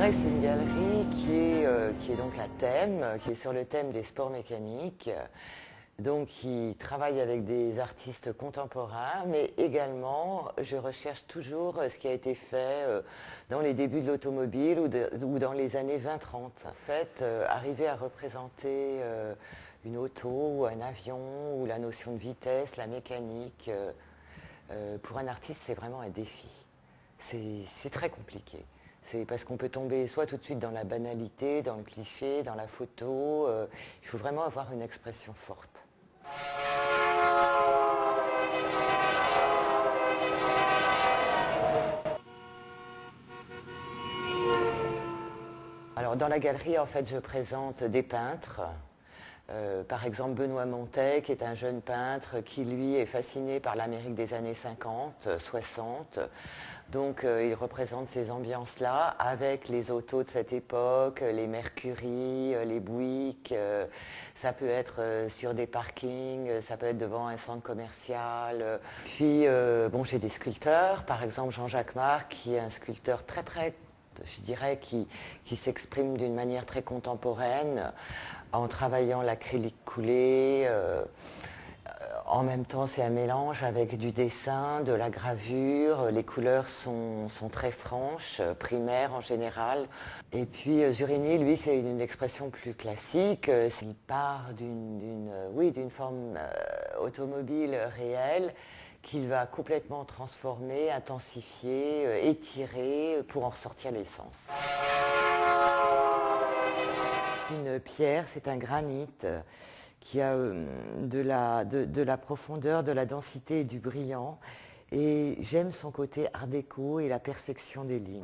que c'est une galerie qui est donc à thème, qui est sur le thème des sports mécaniques. Donc, qui travaille avec des artistes contemporains, mais également, je recherche toujours ce qui a été fait dans les débuts de l'automobile ou dans les années 20-30. En fait, arriver à représenter une auto ou un avion ou la notion de vitesse, la mécanique, pour un artiste, c'est vraiment un défi. C'est très compliqué. C'est parce qu'on peut tomber soit tout de suite dans la banalité, dans le cliché, dans la photo. Il faut vraiment avoir une expression forte. Alors dans la galerie, en fait, je présente des peintres. Par exemple, Benoît Montet, qui est un jeune peintre qui, lui, est fasciné par l'Amérique des années 50, 60. Donc, il représente ces ambiances-là avec les autos de cette époque, les Mercury, les Buick. Ça peut être sur des parkings, ça peut être devant un centre commercial. Puis, bon, j'ai des sculpteurs, par exemple Jean-Jacques Marc, qui est un sculpteur très, très, je dirais, qui s'exprime d'une manière très contemporaine, en travaillant l'acrylique coulé. En même temps, c'est un mélange avec du dessin, de la gravure. Les couleurs sont très franches, primaires en général. Et puis Zurini, lui, c'est une expression plus classique. Il part d'une forme automobile réelle qu'il va complètement transformer, intensifier, étirer pour en ressortir l'essence. C'est une pierre, c'est un granit qui a de la profondeur, de la densité et du brillant. Et j'aime son côté art déco et la perfection des lignes.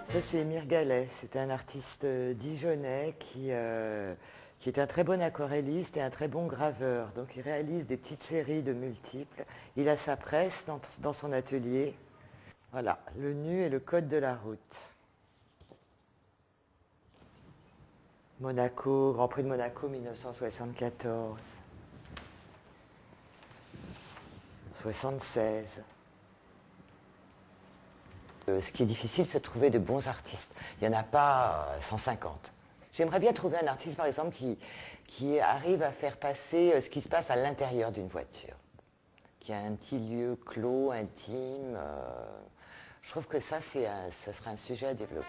Ça, c'est Émile Gallet. C'est un artiste dijonnais qui est un très bon aquarelliste et un très bon graveur. Donc, il réalise des petites séries de multiples. Il a sa presse dans son atelier. Voilà, le nu et le code de la route. Monaco, Grand Prix de Monaco 1974. 76. Ce qui est difficile, c'est de trouver de bons artistes. Il n'y en a pas 150. J'aimerais bien trouver un artiste, par exemple, qui arrive à faire passer ce qui se passe à l'intérieur d'une voiture. Qui a un petit lieu clos, intime. Je trouve que ça serait un sujet à développer.